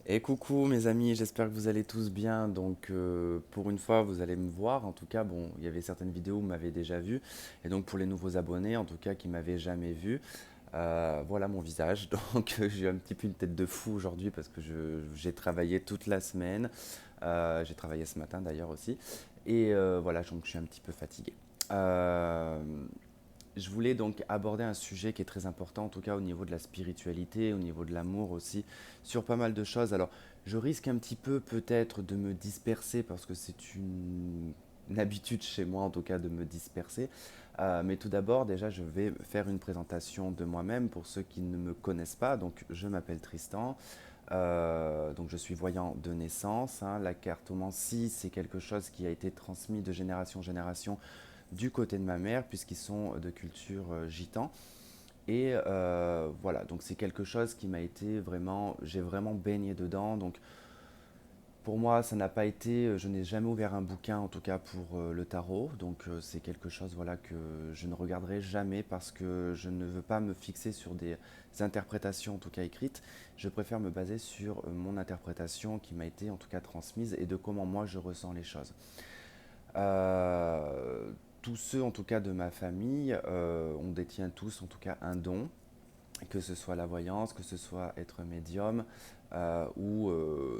Et coucou mes amis, j'espère que vous allez tous bien. Donc pour une fois, vous allez me voir. En tout cas, bon, il y avait certaines vidéos où vous m'avez déjà vu. Et donc pour les nouveaux abonnés, en tout cas qui m'avaient jamais vu, voilà mon visage. Donc j'ai un petit peu une tête de fou aujourd'hui parce que j'ai travaillé toute la semaine. J'ai travaillé ce matin d'ailleurs aussi. Et voilà, donc je suis un petit peu fatigué. Euh, je voulais donc aborder un sujet qui est très important, en tout cas au niveau de la spiritualité, au niveau de l'amour aussi, sur pas mal de choses. Alors, je risque un petit peu peut-être de me disperser parce que c'est une habitude chez moi, en tout cas, de me disperser. Mais tout d'abord, déjà, je vais faire une présentation de moi-même pour ceux qui ne me connaissent pas. Donc, je m'appelle Tristan. Donc, je suis voyant de naissance, hein. La cartomancie, c'est quelque chose qui a été transmis de génération en génération du côté de ma mère, puisqu'ils sont de culture gitan. Et voilà, donc c'est quelque chose qui m'a été vraiment, j'ai vraiment baigné dedans. Donc pour moi, ça n'a pas été, je n'ai jamais ouvert un bouquin, en tout cas pour le tarot. Donc c'est quelque chose, voilà, que je ne regarderai jamais parce que je ne veux pas me fixer sur des interprétations, en tout cas écrites. Je préfère me baser sur mon interprétation qui m'a été, en tout cas, transmise et de comment moi je ressens les choses. Euh, Tous ceux, en tout cas, de ma famille, on détient tous, en tout cas, un don, que ce soit la voyance, que ce soit être médium, ou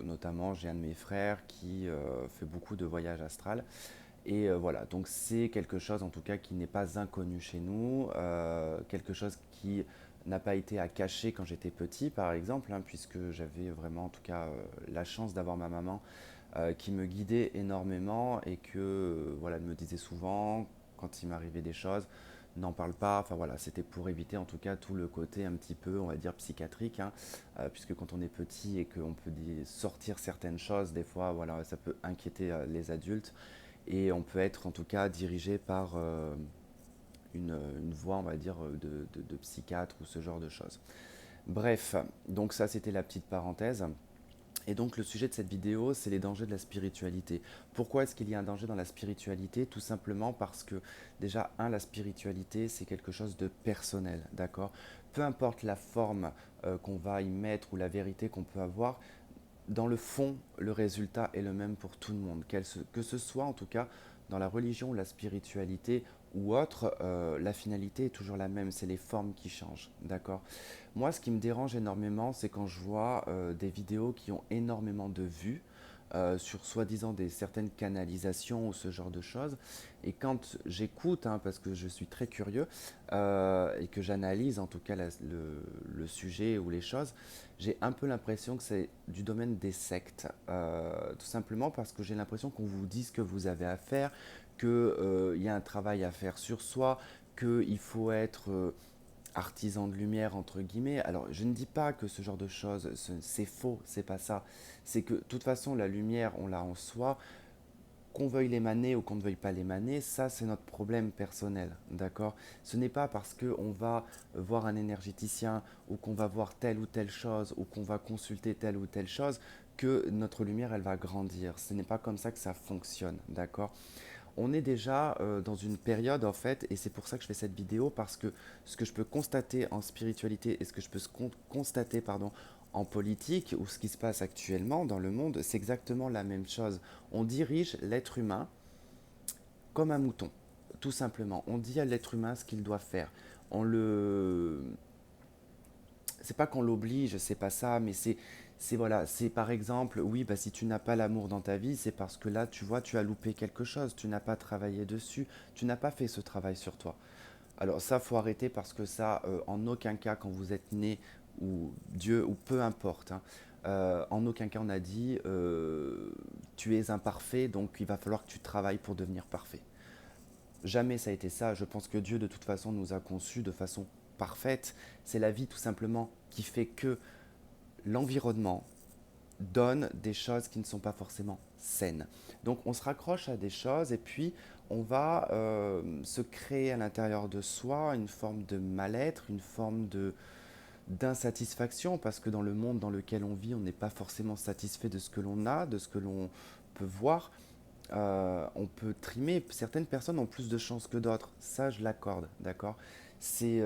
notamment j'ai un de mes frères qui fait beaucoup de voyages astral. Et voilà, donc c'est quelque chose en tout cas qui n'est pas inconnu chez nous, quelque chose qui n'a pas été à cacher quand j'étais petit par exemple, hein, puisque j'avais vraiment en tout cas la chance d'avoir ma maman qui me guidait énormément et que voilà, elle me disait souvent quand il m'arrivait des choses, n'en parle pas. Enfin voilà, c'était pour éviter en tout cas tout le côté un petit peu, on va dire, psychiatrique, hein, puisque quand on est petit et qu'on peut sortir certaines choses, des fois, voilà, ça peut inquiéter les adultes et on peut être en tout cas dirigé par une voie, on va dire, de psychiatre ou ce genre de choses. Bref, donc ça c'était la petite parenthèse. Et donc le sujet de cette vidéo, c'est les dangers de la spiritualité. Pourquoi est-ce qu'il y a un danger dans la spiritualité? Tout simplement parce que déjà, la spiritualité, c'est quelque chose de personnel, d'accord? Peu importe la forme qu'on va y mettre ou la vérité qu'on peut avoir, dans le fond, le résultat est le même pour tout le monde. Que ce soit en tout cas dans la religion, la spiritualité ou autre, la finalité est toujours la même, c'est les formes qui changent, d'accord? Moi, ce qui me dérange énormément, c'est quand je vois des vidéos qui ont énormément de vues sur soi-disant certaines canalisations ou ce genre de choses. Et quand j'écoute, hein, parce que je suis très curieux et que j'analyse en tout cas le sujet ou les choses, j'ai un peu l'impression que c'est du domaine des sectes. Tout simplement parce que j'ai l'impression qu'on vous dit ce que vous avez à faire, qu'il y a un travail à faire sur soi, qu'il faut être artisan de lumière entre guillemets. Alors je ne dis pas que ce genre de choses c'est faux, c'est pas ça. C'est que de toute façon la lumière on l'a en soi, qu'on veuille l'émaner ou qu'on ne veuille pas l'émaner, ça c'est notre problème personnel, d'accord? Ce n'est pas parce qu'on va voir un énergéticien ou qu'on va voir telle ou telle chose ou qu'on va consulter telle ou telle chose que notre lumière elle va grandir. Ce n'est pas comme ça que ça fonctionne, d'accord? On est déjà dans une période en fait, et c'est pour ça que je fais cette vidéo, parce que ce que je peux constater en spiritualité et ce que je peux constater pardon, en politique, ou ce qui se passe actuellement dans le monde, c'est exactement la même chose. On dirige l'être humain comme un mouton, tout simplement. On dit à l'être humain ce qu'il doit faire. On le, c'est pas qu'on l'oblige, c'est pas ça, mais c'est voilà, c'est par exemple, oui, bah si tu n'as pas l'amour dans ta vie, c'est parce que là, tu vois, tu as loupé quelque chose, tu n'as pas travaillé dessus, tu n'as pas fait ce travail sur toi. Alors ça, faut arrêter parce que ça, en aucun cas, quand vous êtes né ou Dieu ou peu importe, hein, en aucun cas on a dit tu es imparfait, donc il va falloir que tu travailles pour devenir parfait. Jamais ça a été ça. Je pense que Dieu, de toute façon, nous a conçus de façon parfaite. C'est la vie, tout simplement, qui fait que l'environnement donne des choses qui ne sont pas forcément saines. Donc, on se raccroche à des choses et puis on va se créer à l'intérieur de soi une forme de mal-être, une forme de d'insatisfaction, parce que dans le monde dans lequel on vit, on n'est pas forcément satisfait de ce que l'on a, de ce que l'on peut voir. On peut trimer. Certaines personnes ont plus de chance que d'autres. Ça, je l'accorde, d'accord? C'est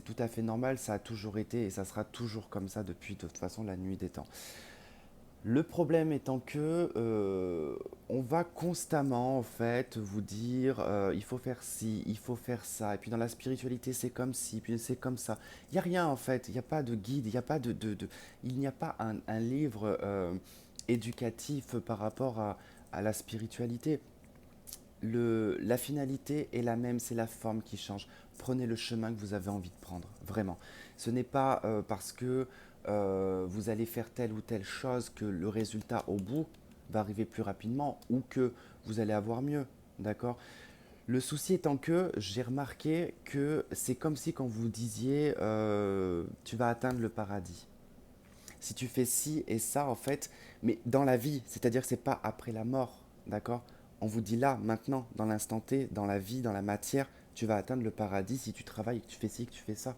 tout à fait normal, ça a toujours été et ça sera toujours comme ça depuis de toute façon la nuit des temps. Le problème étant que on va constamment en fait vous dire il faut faire ci, il faut faire ça, et puis dans la spiritualité c'est comme ci, puis c'est comme ça. Il n'y a rien en fait, il n'y a pas de guide, il n'y a pas il n'y a pas un livre éducatif par rapport à la spiritualité. La finalité est la même, c'est la forme qui change. Prenez le chemin que vous avez envie de prendre, vraiment. Ce n'est pas parce que vous allez faire telle ou telle chose que le résultat au bout va arriver plus rapidement ou que vous allez avoir mieux, d'accord? Le souci étant que j'ai remarqué que c'est comme si quand vous disiez tu vas atteindre le paradis. Si tu fais ci et ça, en fait, mais dans la vie, c'est-à-dire que c'est pas après la mort, d'accord? On vous dit là, maintenant, dans l'instant T, dans la vie, dans la matière, tu vas atteindre le paradis si tu travailles, que tu fais ci, que tu fais ça.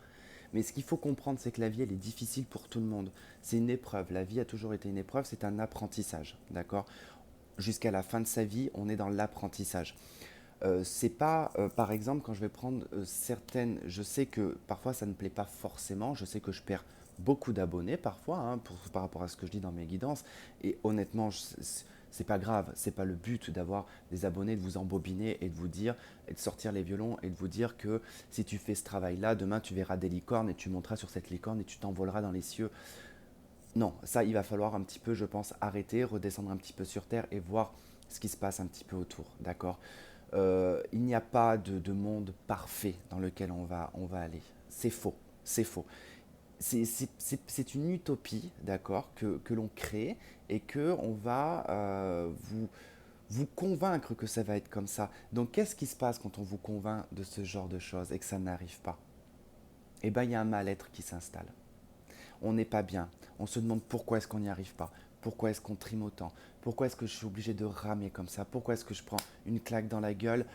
Mais ce qu'il faut comprendre, c'est que la vie, elle est difficile pour tout le monde. C'est une épreuve. La vie a toujours été une épreuve, c'est un apprentissage, d'accord? Jusqu'à la fin de sa vie, on est dans l'apprentissage. C'est pas, par exemple, quand je vais prendre certaines, je sais que parfois ça ne plaît pas forcément, je sais que je perds beaucoup d'abonnés parfois hein, par rapport à ce que je dis dans mes guidances, et honnêtement, c'est pas grave, c'est pas le but d'avoir des abonnés, de vous embobiner et de vous dire, et de sortir les violons et de vous dire que si tu fais ce travail-là, demain tu verras des licornes et tu monteras sur cette licorne et tu t'envoleras dans les cieux. Non, ça il va falloir un petit peu, je pense, arrêter, redescendre un petit peu sur terre et voir ce qui se passe un petit peu autour, d'accord? Il n'y a pas de monde parfait dans lequel on va aller. C'est faux, c'est faux. C'est une utopie, d'accord, que l'on crée et que on va vous convaincre que ça va être comme ça. Donc qu'est-ce qui se passe quand on vous convainc de ce genre de choses et que ça n'arrive pas? Eh bien, il y a un mal-être qui s'installe. On n'est pas bien. On se demande pourquoi est-ce qu'on n'y arrive pas. Pourquoi est-ce qu'on trime autant? Pourquoi est-ce que je suis obligé de ramer comme ça? Pourquoi est-ce que je prends une claque dans la gueule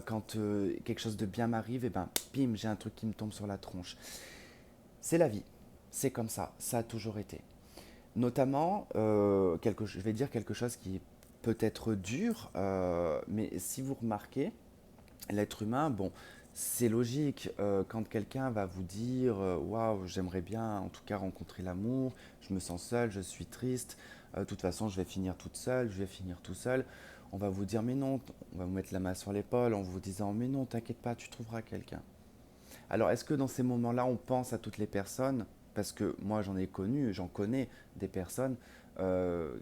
quand quelque chose de bien m'arrive? Et ben, bim, j'ai un truc qui me tombe sur la tronche. C'est la vie. C'est comme ça a toujours été. Notamment, je vais dire quelque chose qui est peut-être dur, mais si vous remarquez, l'être humain, bon, c'est logique. Quand quelqu'un va vous dire waouh, j'aimerais bien en tout cas rencontrer l'amour, je me sens seul, je suis triste, de toute façon, je vais finir toute seule, je vais finir tout seul. On va vous dire mais non, on va vous mettre la main sur l'épaule en vous disant mais non, t'inquiète pas, tu trouveras quelqu'un. Alors, est-ce que dans ces moments-là, on pense à toutes les personnes? Parce que moi, j'en ai connu, j'en connais des personnes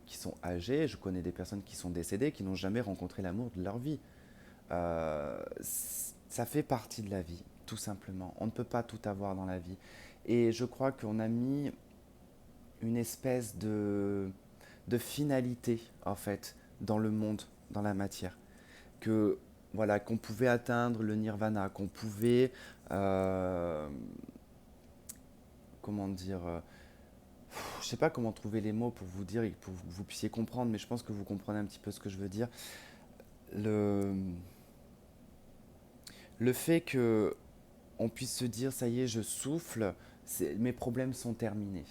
qui sont âgées, je connais des personnes qui sont décédées, qui n'ont jamais rencontré l'amour de leur vie. Ça fait partie de la vie, tout simplement. On ne peut pas tout avoir dans la vie. Et je crois qu'on a mis une espèce de finalité, en fait, dans le monde, dans la matière. Que, voilà, qu'on pouvait atteindre le nirvana, qu'on pouvait, euh, comment dire, je sais pas comment trouver les mots pour vous dire et pour que vous puissiez comprendre, mais je pense que vous comprenez un petit peu ce que je veux dire. Le, le fait que on puisse se dire ça y est, je souffle, mes problèmes sont terminés.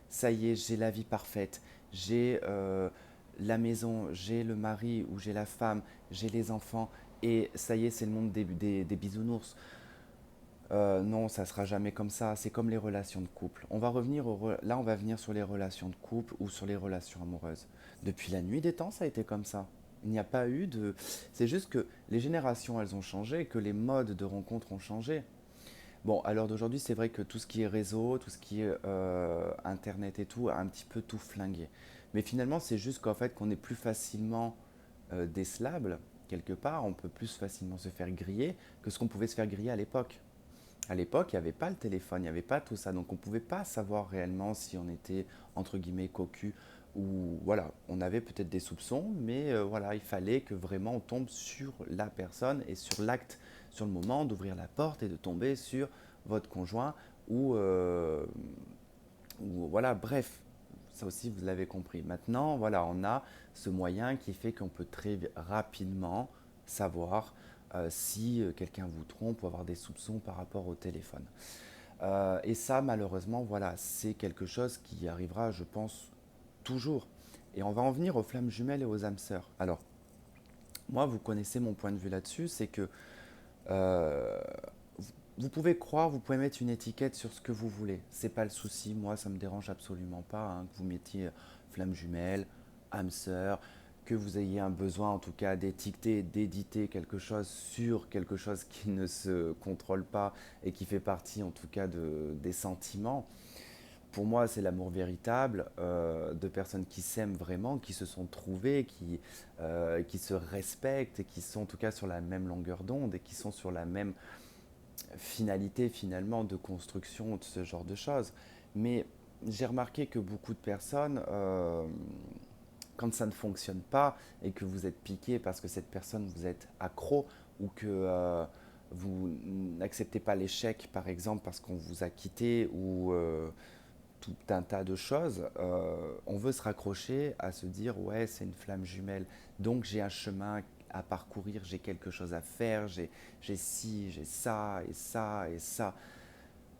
Ça y est, j'ai la vie parfaite, j'ai la maison, j'ai le mari ou j'ai la femme, j'ai les enfants, et ça y est, c'est le monde des bisounours. Non, ça sera jamais comme ça. C'est comme les relations de couple. On va revenir là, on va venir sur les relations de couple ou sur les relations amoureuses. Depuis la nuit des temps, ça a été comme ça. Il n'y a pas eu de. C'est juste que les générations, elles ont changé, que les modes de rencontre ont changé. Bon, à l'heure d'aujourd'hui, c'est vrai que tout ce qui est réseau, tout ce qui est internet et tout, a un petit peu tout flingué. Mais finalement, c'est juste qu'en fait, qu'on est plus facilement décelable, quelque part, on peut plus facilement se faire griller que ce qu'on pouvait se faire griller à l'époque. À l'époque, il n'y avait pas le téléphone, il n'y avait pas tout ça, donc on ne pouvait pas savoir réellement si on était entre guillemets cocu ou voilà, on avait peut-être des soupçons, mais voilà, il fallait que vraiment on tombe sur la personne et sur l'acte, sur le moment d'ouvrir la porte et de tomber sur votre conjoint ou voilà, bref, ça aussi vous l'avez compris. Maintenant, voilà, on a ce moyen qui fait qu'on peut très rapidement savoir si quelqu'un vous trompe ou avoir des soupçons par rapport au téléphone. Et ça, malheureusement, voilà, c'est quelque chose qui arrivera, je pense, toujours. Et on va en venir aux flammes jumelles et aux âmes sœurs. Alors, moi, vous connaissez mon point de vue là-dessus, c'est que euh, vous pouvez croire, vous pouvez mettre une étiquette sur ce que vous voulez. C'est pas le souci. Moi, ça me dérange absolument pas hein, que vous mettiez flamme jumelle, âme sœur, que vous ayez un besoin en tout cas d'étiqueter, d'éditer quelque chose sur quelque chose qui ne se contrôle pas et qui fait partie en tout cas des sentiments. Pour moi, c'est l'amour véritable de personnes qui s'aiment vraiment, qui se sont trouvées, qui se respectent et qui sont en tout cas sur la même longueur d'onde et qui sont sur la même finalité finalement de construction de ce genre de choses. Mais j'ai remarqué que beaucoup de personnes, quand ça ne fonctionne pas et que vous êtes piqué parce que cette personne vous êtes accro ou que vous n'acceptez pas l'échec par exemple parce qu'on vous a quitté ou tout un tas de choses, on veut se raccrocher à se dire ouais c'est une flamme jumelle, donc j'ai un chemin à parcourir, j'ai quelque chose à faire, j'ai ci, j'ai ça et ça et ça,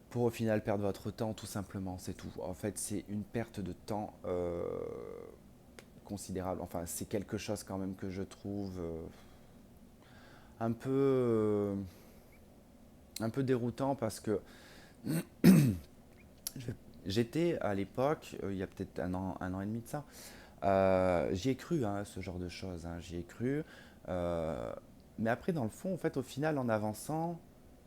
pour au final perdre votre temps tout simplement, c'est tout. En fait c'est une perte de temps considérable, enfin c'est quelque chose quand même que je trouve un peu, euh, un peu déroutant parce que j'étais à l'époque, il y a peut-être un an et demi de ça. J'y ai cru, hein, ce genre de choses, hein, j'y ai cru. Euh, mais après, dans le fond, en fait, au final, en avançant,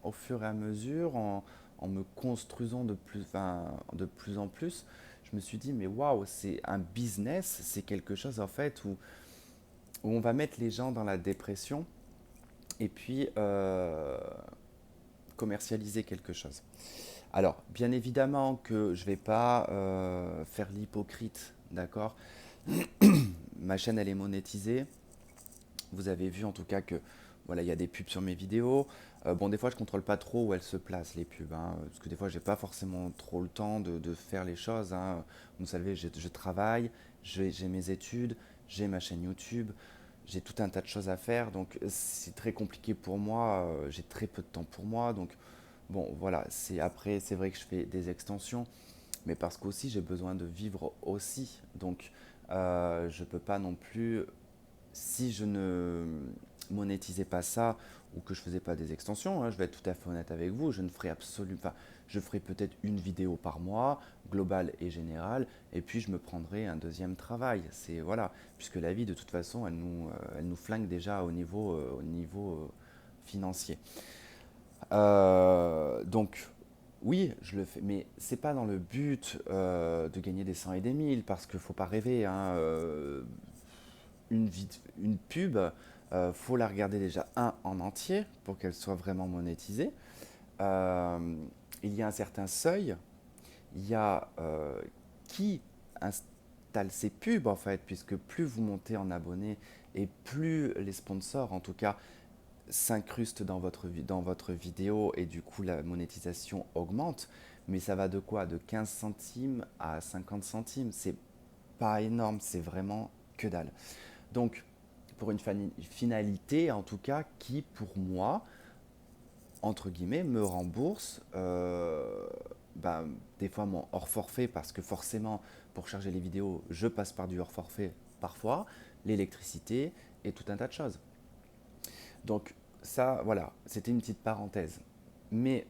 au fur et à mesure, en me construisant enfin, de plus en plus, je me suis dit, mais waouh, c'est un business, c'est quelque chose en fait où on va mettre les gens dans la dépression et puis commercialiser quelque chose. Alors, bien évidemment que je ne vais pas faire l'hypocrite, d'accord. Ma chaîne, elle est monétisée. Vous avez vu en tout cas que voilà, il y a des pubs sur mes vidéos. Bon, des fois, je contrôle pas trop où elles se placent, les pubs, hein, parce que des fois, j'ai pas forcément trop le temps de faire les choses, hein. Vous savez, je travaille, j'ai mes études, j'ai ma chaîne YouTube, j'ai tout un tas de choses à faire, donc c'est très compliqué pour moi. J'ai très peu de temps pour moi, donc bon, voilà. Après, c'est vrai que je fais des extensions, mais parce qu'aussi j'ai besoin de vivre aussi, donc je peux pas non plus si je ne monétisais pas ça ou que je faisais pas des extensions, hein, je vais être tout à fait honnête avec vous, je ne ferai absolument pas. Je ferai peut-être une vidéo par mois, globale et générale, et puis je me prendrai un deuxième travail. C'est voilà, puisque la vie de toute façon, elle nous flingue déjà au niveau financier. Donc oui, je le fais, mais c'est pas dans le but de gagner des cent et des mille, parce qu'il faut pas rêver, hein, une pub, faut la regarder déjà en entier pour qu'elle soit vraiment monétisée. Euh, il y a un certain seuil, il y a qui installe ces pubs en fait, puisque plus vous montez en abonnés et plus les sponsors en tout cas s'incrustent dans votre vidéo et du coup la monétisation augmente. Mais ça va de quoi? De 15 centimes à 50 centimes. C'est pas énorme, c'est vraiment que dalle. Donc, pour une finalité, en tout cas, qui, pour moi, entre guillemets, me rembourse ben, des fois mon hors forfait, parce que forcément, pour charger les vidéos, je passe par du hors forfait parfois, l'électricité et tout un tas de choses. Donc, ça, voilà, c'était une petite parenthèse. Mais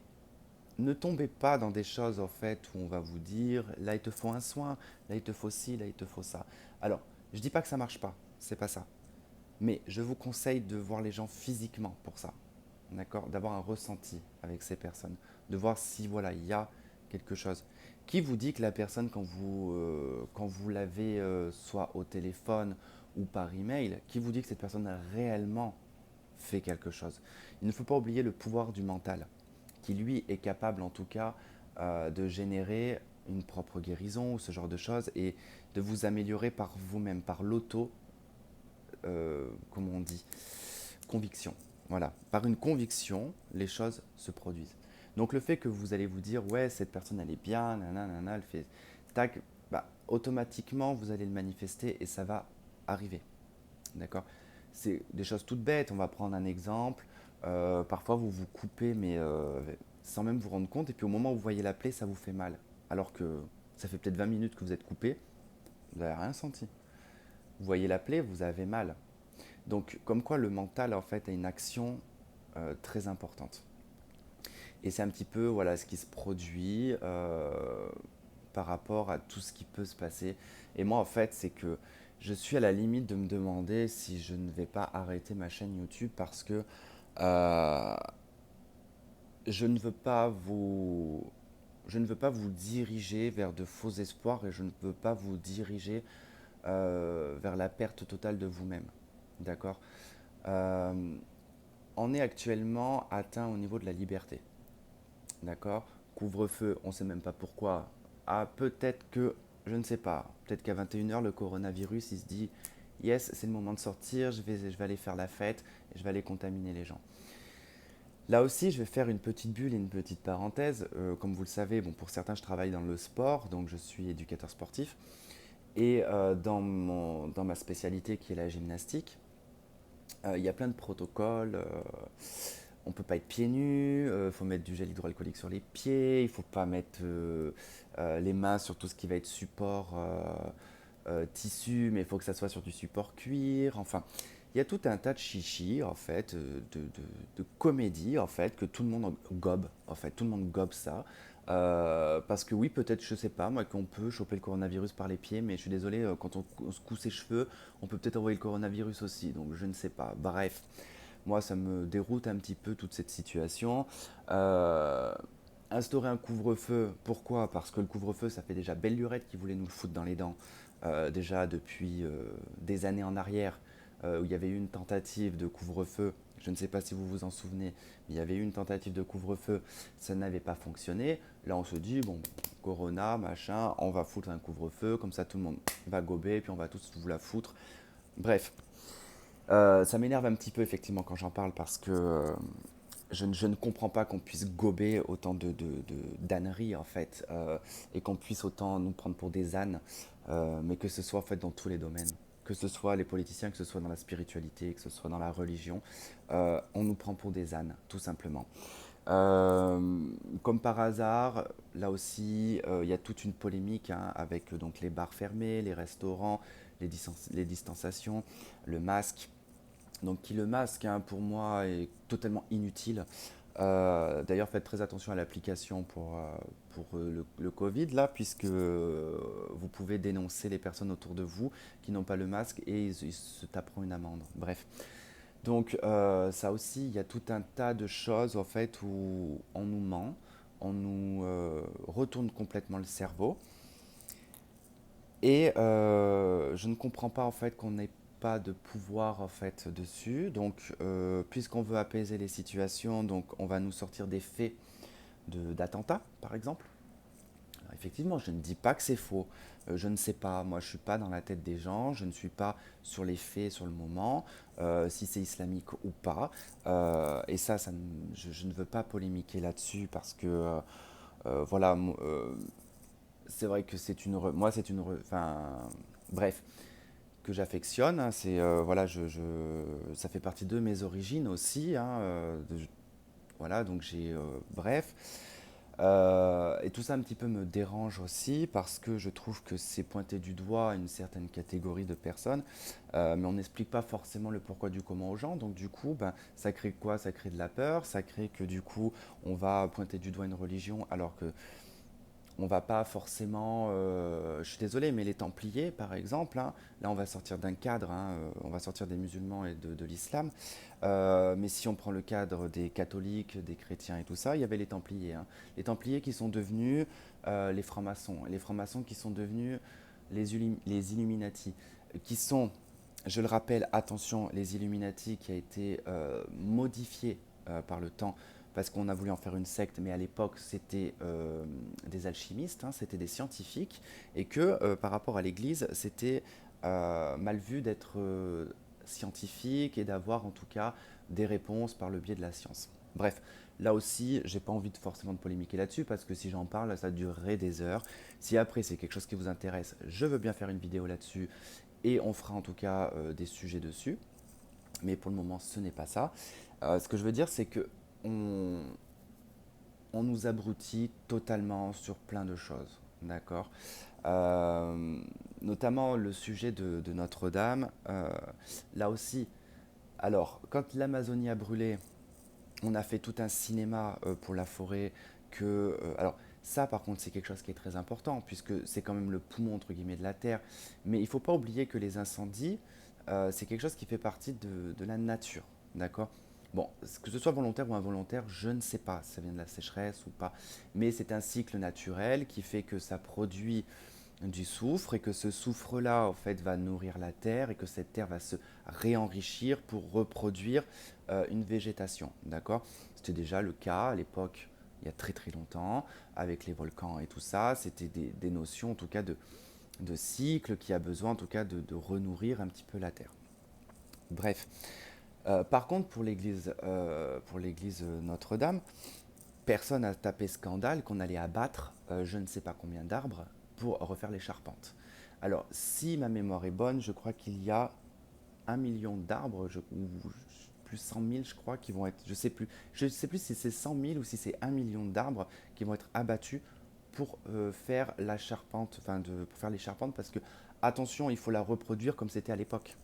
ne tombez pas dans des choses, en fait, où on va vous dire, là, il te faut un soin, là, il te faut ci, là, il te faut ça. Alors, je dis pas que ça marche pas, c'est pas ça. Mais je vous conseille de voir les gens physiquement pour ça, d'accord? D'avoir un ressenti avec ces personnes, de voir si voilà il y a quelque chose. Qui vous dit que la personne quand vous l'avez soit au téléphone ou par email, qui vous dit que cette personne a réellement fait quelque chose? Il ne faut pas oublier le pouvoir du mental, qui lui est capable en tout cas de générer une propre guérison ou ce genre de choses et de vous améliorer par vous-même, par l'auto comment on dit, conviction. Voilà, par une conviction, les choses se produisent. Donc le fait que vous allez vous dire, ouais, cette personne elle est bien, nanana, elle fait tac, bah, automatiquement vous allez le manifester et ça va arriver. D'accord. C'est des choses toutes bêtes. On va prendre un exemple. Parfois vous vous coupez, mais sans même vous rendre compte, et puis au moment où vous voyez la plaie, ça vous fait mal. Alors que ça fait peut-être 20 minutes que vous êtes coupé, vous n'avez rien senti. Vous voyez la plaie, vous avez mal. Donc, comme quoi le mental, en fait, a une action très importante. Et c'est un petit peu voilà, ce qui se produit par rapport à tout ce qui peut se passer. Et moi, en fait, c'est que je suis à la limite de me demander si je ne vais pas arrêter ma chaîne YouTube parce que euh, je ne veux pas vous, je ne veux pas vous diriger vers de faux espoirs et je ne veux pas vous diriger vers la perte totale de vous-même. D'accord. Euh, on est actuellement atteint au niveau de la liberté. D'accord. Couvre-feu, on ne sait même pas pourquoi. Ah, peut-être que, je ne sais pas, peut-être qu'à 21 h, le coronavirus, il se dit, yes, c'est le moment de sortir, je vais aller faire la fête, et je vais aller contaminer les gens. Là aussi, je vais faire une petite bulle et une petite parenthèse. Comme vous le savez, bon, pour certains, je travaille dans le sport, donc je suis éducateur sportif. Et dans ma spécialité qui est la gymnastique, il y a plein de protocoles. On ne peut pas être pieds nus, il faut mettre du gel hydroalcoolique sur les pieds, il ne faut pas mettre les mains sur tout ce qui va être support tissu, mais il faut que ça soit sur du support cuir. Enfin, il y a tout un tas de chichis, en fait, de comédie, en fait, que tout le monde gobe, en fait, tout le monde gobe ça. Parce que oui, peut-être, je sais pas, moi, qu'on peut choper le coronavirus par les pieds, mais je suis désolé, quand on se coud ses cheveux, on peut peut-être envoyer le coronavirus aussi, donc je ne sais pas. Bref, moi, ça me déroute un petit peu toute cette situation. Euh, Instaurer un couvre-feu, pourquoi? Parce que le couvre-feu, ça fait déjà belle lurette qui voulait nous le foutre dans les dents, déjà depuis des années en arrière, où il y avait eu une tentative de couvre-feu. Je ne sais pas si vous vous en souvenez, mais il y avait eu une tentative de couvre-feu, ça n'avait pas fonctionné. Là, on se dit, bon, Corona, machin, on va foutre un couvre-feu, comme ça tout le monde va gober, puis on va tous vous la foutre. Bref, ça m'énerve un petit peu effectivement quand j'en parle parce que je ne comprends pas qu'on puisse gober autant d'âneries en fait et qu'on puisse autant nous prendre pour des ânes, mais que ce soit en fait dans tous les domaines. Que ce soit les politiciens, que ce soit dans la spiritualité, que ce soit dans la religion, on nous prend pour des ânes, tout simplement. Comme par hasard, là aussi, il y a toute une polémique hein, avec donc les bars fermés, les restaurants, les distanciations, le masque. Donc qui le masque, hein, pour moi, est totalement inutile. D'ailleurs, faites très attention à l'application pour le Covid, là, puisque vous pouvez dénoncer les personnes autour de vous qui n'ont pas le masque et ils se taperont une amende. Bref. Donc ça aussi, il y a tout un tas de choses en fait où on nous ment, on nous retourne complètement le cerveau. Et je ne comprends pas en fait qu'on n'ait pas de pouvoir en fait dessus. Donc, puisqu'on veut apaiser les situations, donc on va nous sortir des faits d'attentats, par exemple. Alors, effectivement, je ne dis pas que c'est faux. Je ne sais pas. Moi, je ne suis pas dans la tête des gens. Je ne suis pas sur les faits, sur le moment, si c'est islamique ou pas. Et je ne veux pas polémiquer là-dessus parce que voilà, c'est vrai que moi c'est enfin bref que j'affectionne hein, c'est voilà ça fait partie de mes origines aussi hein, voilà donc j'ai bref. Et tout ça un petit peu me dérange aussi parce que je trouve que c'est pointé du doigt une certaine catégorie de personnes, mais on n'explique pas forcément le pourquoi du comment aux gens. Donc du coup, ben, ça crée quoi? Ça crée de la peur, ça crée que du coup, on va pointer du doigt une religion alors que on va pas forcément, je suis désolé, mais les Templiers, par exemple, hein, là on va sortir d'un cadre, hein, on va sortir des musulmans et de l'islam, mais si on prend le cadre des catholiques, des chrétiens et tout ça, il y avait les Templiers. Hein. Les Templiers qui sont devenus les francs-maçons, et les francs-maçons qui sont devenus les Illuminati, qui sont, je le rappelle, attention, les Illuminati qui a été modifié par le temps parce qu'on a voulu en faire une secte, mais à l'époque c'était des alchimistes, hein, c'était des scientifiques, et que par rapport à l'Église, c'était mal vu d'être scientifique et d'avoir en tout cas des réponses par le biais de la science. Bref, là aussi, j'ai pas envie de forcément de polémiquer là-dessus parce que si j'en parle, ça durerait des heures. Si après c'est quelque chose qui vous intéresse, je veux bien faire une vidéo là-dessus et on fera en tout cas des sujets dessus. Mais pour le moment, ce n'est pas ça. Ce que je veux dire, c'est que on, on nous abrutit totalement sur plein de choses. D'accord. Euh, Notamment le sujet de Notre-Dame. Là aussi, alors, quand l'Amazonie a brûlé, On a fait tout un cinéma pour la forêt alors ça par contre c'est quelque chose qui est très important puisque c'est quand même le poumon entre guillemets de la terre. Mais il ne faut pas oublier que les incendies, c'est quelque chose qui fait partie de la nature. D'accord. Bon, que ce soit volontaire ou involontaire, je ne sais pas si ça vient de la sécheresse ou pas. Mais c'est un cycle naturel qui fait que ça produit du soufre et que ce soufre-là, en fait, va nourrir la terre et que cette terre va se réenrichir pour reproduire une végétation. D'accord. C'était déjà le cas à l'époque, il y a très très longtemps, avec les volcans et tout ça. C'était des notions, en tout cas, de cycle qui a besoin, en tout cas, de renourrir un petit peu la terre. Bref. Par contre, pour l'église Notre-Dame, personne n'a tapé scandale qu'on allait abattre je ne sais pas combien d'arbres pour refaire les charpentes. Alors, si ma mémoire est bonne, je crois qu'il y a 1 million d'arbres, ou plus 100 000, je crois, qui vont être, je sais plus si c'est 100 000 ou si c'est 1 million d'arbres qui vont être abattus pour faire la charpente, pour faire les charpentes, parce que, attention, il faut la reproduire comme c'était à l'époque,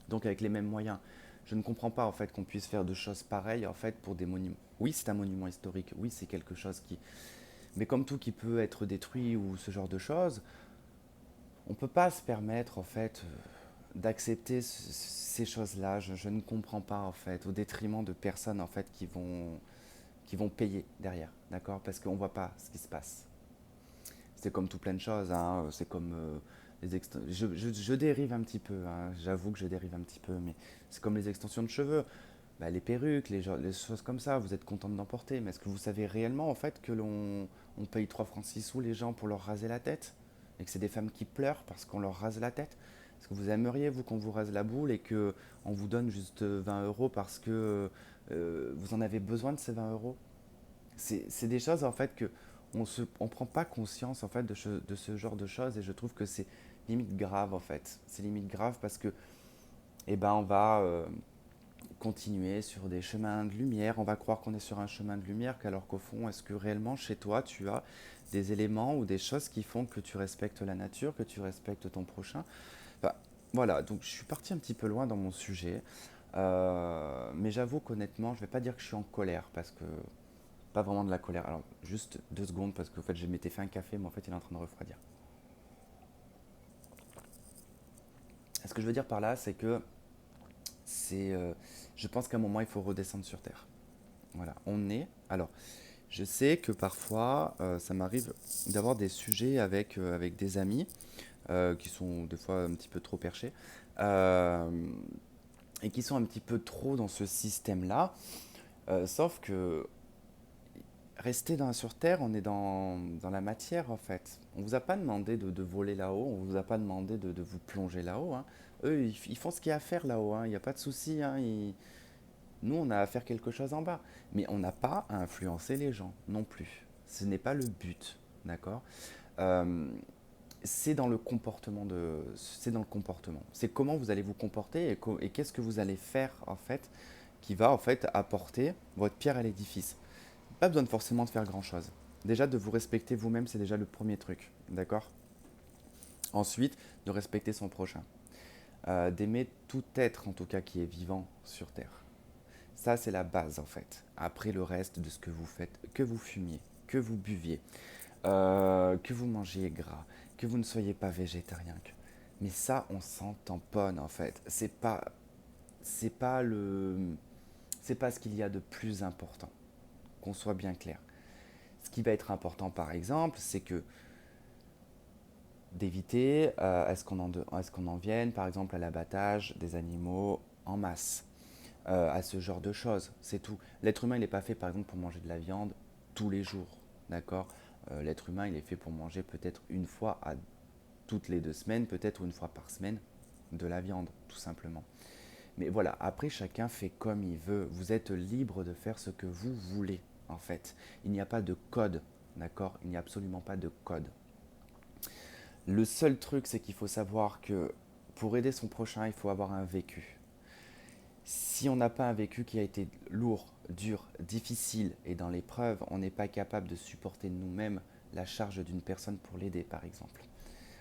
donc avec les mêmes moyens. Je ne comprends pas en fait qu'on puisse faire de choses pareilles en fait pour des monuments. Oui, c'est un monument historique, oui, c'est quelque chose qui, mais comme tout qui peut être détruit ou ce genre de choses, on ne peut pas se permettre en fait d'accepter ces choses-là. Je ne comprends pas en fait, au détriment de personnes en fait qui vont payer derrière, d'accord. Parce qu'on ne voit pas ce qui se passe. C'est comme tout plein de choses, hein. C'est comme je dérive un petit peu, hein. J'avoue que je dérive un petit peu, mais c'est comme les extensions de cheveux. Bah, les perruques, les choses comme ça, vous êtes content d'en porter, mais est-ce que vous savez réellement en fait que on paye 3 francs 6 sous les gens pour leur raser la tête et que c'est des femmes qui pleurent parce qu'on leur rase la tête? Est-ce que vous aimeriez vous qu'on vous rase la boule et que on vous donne juste 20 euros parce que vous en avez besoin de ces 20 euros? C'est des choses en fait que on prend pas conscience en fait de ce genre de choses et je trouve que c'est limite grave en fait. C'est limite grave parce que eh ben on va continuer sur des chemins de lumière. On va croire qu'on est sur un chemin de lumière, qu'alors qu'au fond, est-ce que réellement chez toi, tu as des éléments ou des choses qui font que tu respectes la nature, que tu respectes ton prochain? Enfin, voilà, donc je suis parti un petit peu loin dans mon sujet. Mais j'avoue qu'honnêtement, je ne vais pas dire que je suis en colère, parce que pas vraiment de la colère. Alors, juste 2 secondes, parce qu'en fait, je m'étais fait un café, mais en fait, il est en train de refroidir. Ce que je veux dire par là, c'est que je pense qu'à un moment, il faut redescendre sur Terre. Voilà, on est. Alors, je sais que parfois, ça m'arrive d'avoir des sujets avec des amis qui sont des fois un petit peu trop perchés euh, et qui sont un petit peu trop dans ce système-là. Sauf que sur Terre, on est dans la matière en fait. On vous a pas demandé de voler là-haut, on vous a pas demandé de vous plonger là-haut, hein. Eux, ils font ce qu'il y a à faire là-haut, hein. Il n'y a pas de souci, hein. Nous, on a à faire quelque chose en bas. Mais on n'a pas à influencer les gens non plus. Ce n'est pas le but, d'accord. Euh, c'est dans le comportement c'est dans le comportement. C'est comment vous allez vous comporter et qu'est-ce que vous allez faire en fait qui va en fait apporter votre pierre à l'édifice. Pas besoin de forcément de faire grand chose. Déjà de vous respecter vous-même, c'est déjà le premier truc, d'accord. Ensuite, de respecter son prochain. D'aimer tout être en tout cas qui est vivant sur Terre. Ça, c'est la base en fait. Après le reste de ce que vous faites, que vous fumiez, que vous buviez, que vous mangiez gras, que vous ne soyez pas végétarien. Mais ça, on s'en tamponne en fait. C'est pas c'est pas ce qu'il y a de plus important. Qu'on soit bien clair. Ce qui va être important, par exemple, c'est que d'éviter est-ce qu'on en vienne, par exemple, à l'abattage des animaux en masse, à ce genre de choses. C'est tout. L'être humain, il n'est pas fait, par exemple, pour manger de la viande tous les jours, d'accord. L'être humain, il est fait pour manger peut-être une fois à toutes les 2 semaines, peut-être une fois par semaine, de la viande, tout simplement. Mais voilà, après, chacun fait comme il veut. Vous êtes libre de faire ce que vous voulez, en fait. Il n'y a pas de code, d'accord. Il n'y a absolument pas de code. Le seul truc, c'est qu'il faut savoir que pour aider son prochain, il faut avoir un vécu. Si on n'a pas un vécu qui a été lourd, dur, difficile et dans l'épreuve, on n'est pas capable de supporter nous-mêmes la charge d'une personne pour l'aider, par exemple.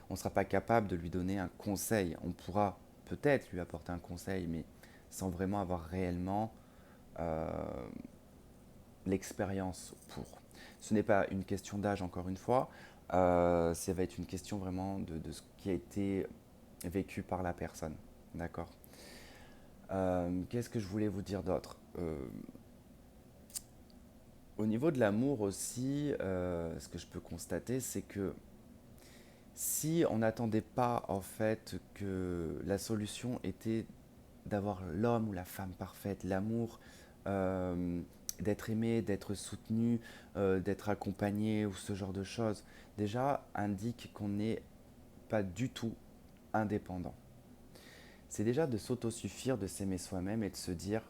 On ne sera pas capable de lui donner un conseil. On pourra peut-être lui apporter un conseil, mais sans vraiment avoir réellement euh, l'expérience pour. Ce n'est pas une question d'âge, encore une fois, ça va être une question vraiment de ce qui a été vécu par la personne. D'accord. Qu'est-ce que je voulais vous dire d'autre? Au niveau de l'amour aussi, ce que je peux constater, c'est que si on n'attendait pas en fait que la solution était d'avoir l'homme ou la femme parfaite, l'amour, euh, d'être aimé, d'être soutenu, d'être accompagné ou ce genre de choses, déjà indique qu'on n'est pas du tout indépendant. C'est déjà de s'autosuffire, de s'aimer soi-même et de se dire,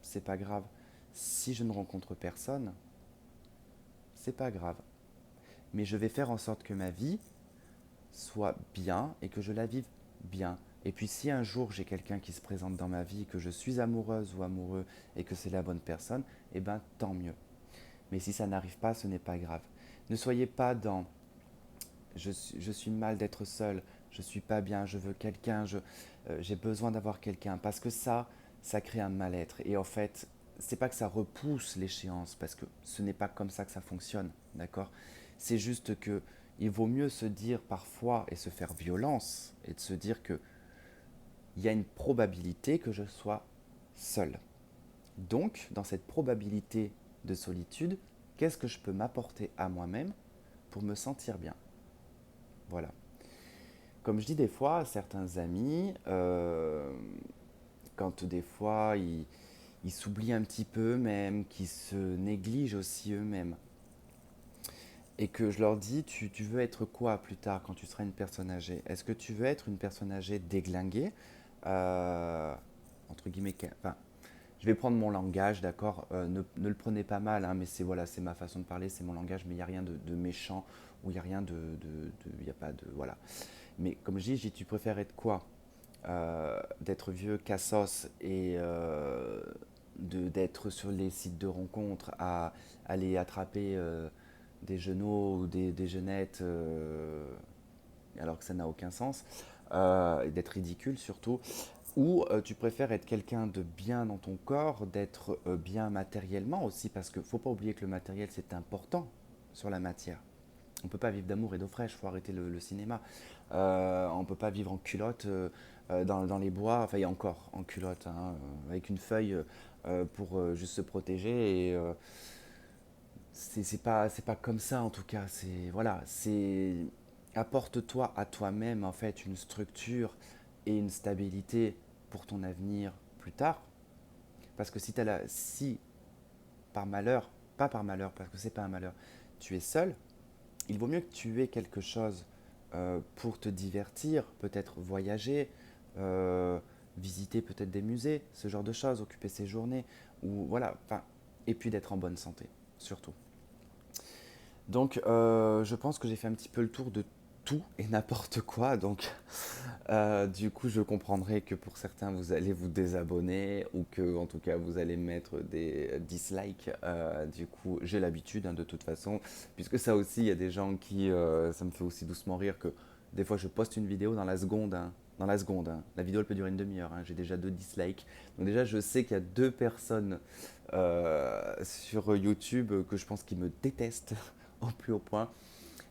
c'est pas grave, si je ne rencontre personne, c'est pas grave. Mais je vais faire en sorte que ma vie soit bien et que je la vive bien. Et puis si un jour j'ai quelqu'un qui se présente dans ma vie, que je suis amoureuse ou amoureux et que c'est la bonne personne, eh ben tant mieux. Mais si ça n'arrive pas, ce n'est pas grave. Ne soyez pas dans je suis mal d'être seul, je suis pas bien, je veux quelqu'un, j'ai besoin d'avoir quelqu'un. Parce que ça crée un mal-être. Et en fait, c'est pas que ça repousse l'échéance, parce que ce n'est pas comme ça que ça fonctionne, d'accord? C'est juste que il vaut mieux se dire parfois et se faire violence et de se dire que il y a une probabilité que je sois seul. Donc, dans cette probabilité de solitude, qu'est-ce que je peux m'apporter à moi-même pour me sentir bien? Voilà. Comme je dis des fois à certains amis, quand des fois ils s'oublient un petit peu eux-mêmes, qu'ils se négligent aussi eux-mêmes, et que je leur dis, tu veux être quoi plus tard quand tu seras une personne âgée? Est-ce que tu veux être une personne âgée déglinguée, euh, entre guillemets, enfin, je vais prendre mon langage, d'accord, ne le prenez pas mal, hein, mais c'est voilà, c'est ma façon de parler, c'est mon langage, mais il n'y a rien de méchant, ou il n'y a rien il y a pas de, voilà. Mais comme je dis, tu préfères être quoi? D'être vieux cassos et d'être sur les sites de rencontres à aller attraper des genoux ou des jeunettes alors que ça n'a aucun sens, et d'être ridicule surtout, ou tu préfères être quelqu'un de bien dans ton corps, d'être bien matériellement aussi, parce qu'il ne faut pas oublier que le matériel c'est important sur la matière. On ne peut pas vivre d'amour et d'eau fraîche, il faut arrêter le cinéma. On ne peut pas vivre en culotte dans les bois, enfin, et encore en culotte, hein, avec une feuille pour juste se protéger. Et c'est pas comme ça en tout cas. C'est voilà, c'est apporte-toi à toi-même en fait une structure et une stabilité pour ton avenir plus tard. Parce que si par malheur, pas par malheur, parce que c'est pas un malheur, tu es seul, il vaut mieux que tu aies quelque chose pour te divertir, peut-être voyager, euh, visiter peut-être des musées, ce genre de choses, occuper ses journées, ou voilà, enfin, et puis d'être en bonne santé, surtout. Donc, je pense que j'ai fait un petit peu le tour de tout et n'importe quoi. Donc, du coup, je comprendrai que pour certains, vous allez vous désabonner ou que, en tout cas, vous allez mettre des dislikes. Du coup, j'ai l'habitude, hein, de toute façon, puisque ça aussi, il y a des gens qui, ça me fait aussi doucement rire que des fois, je poste une vidéo dans la seconde. Hein, dans la seconde, hein. La vidéo elle peut durer une demi-heure. Hein. J'ai déjà 2 dislikes. Donc déjà, je sais qu'il y a 2 personnes sur YouTube que je pense qui me détestent au plus haut point.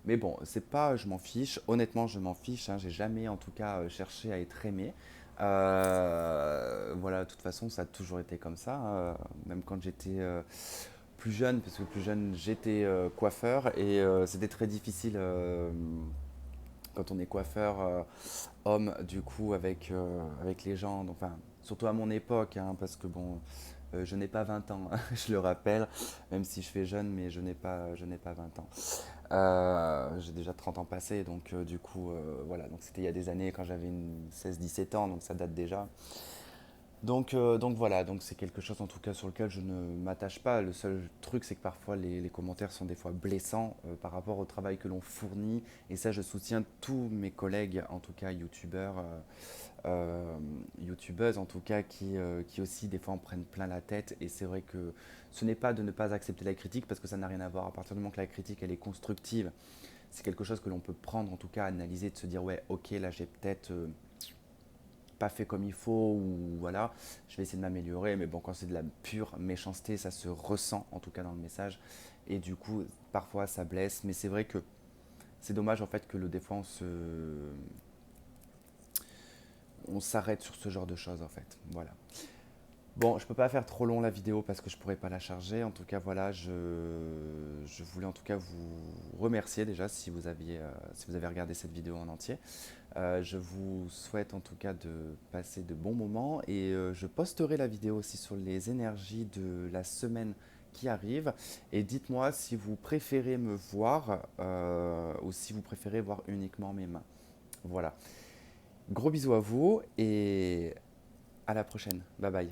Mais bon, c'est pas, je m'en fiche. Honnêtement, je m'en fiche. Hein. J'ai jamais, en tout cas, cherché à être aimé. Voilà, de toute façon, ça a toujours été comme ça. Même quand j'étais plus jeune, parce que plus jeune, j'étais coiffeur et c'était très difficile quand on est coiffeur homme, du coup, avec les gens. Donc, enfin, surtout à mon époque, hein, parce que bon, je n'ai pas 20 ans, je le rappelle, même si je fais jeune, mais je n'ai pas 20 ans. J'ai déjà 30 ans passés, donc du coup, voilà, donc c'était il y a des années quand j'avais 16-17 ans, donc ça date déjà. Donc voilà, donc c'est quelque chose en tout cas sur lequel je ne m'attache pas. Le seul truc, c'est que parfois les commentaires sont des fois blessants par rapport au travail que l'on fournit. Et ça, je soutiens tous mes collègues, en tout cas youtubeurs, youtubeuses en tout cas, qui aussi des fois en prennent plein la tête. Et c'est vrai que ce n'est pas de ne pas accepter la critique parce que ça n'a rien à voir. À partir du moment que la critique elle est constructive, c'est quelque chose que l'on peut prendre, en tout cas analyser, de se dire ouais, ok, là j'ai peut-être pas fait comme il faut, ou voilà, je vais essayer de m'améliorer. Mais bon, quand c'est de la pure méchanceté, ça se ressent en tout cas dans le message. Et du coup, parfois ça blesse. Mais c'est vrai que c'est dommage en fait que des fois on s'arrête sur ce genre de choses en fait. Voilà. Bon, je peux pas faire trop long la vidéo parce que je pourrais pas la charger. En tout cas, voilà, je voulais en tout cas vous remercier déjà si vous avez regardé cette vidéo en entier. Je vous souhaite en tout cas de passer de bons moments et je posterai la vidéo aussi sur les énergies de la semaine qui arrive. Et dites-moi si vous préférez me voir ou si vous préférez voir uniquement mes mains. Voilà. Gros bisous à vous et à la prochaine. Bye bye.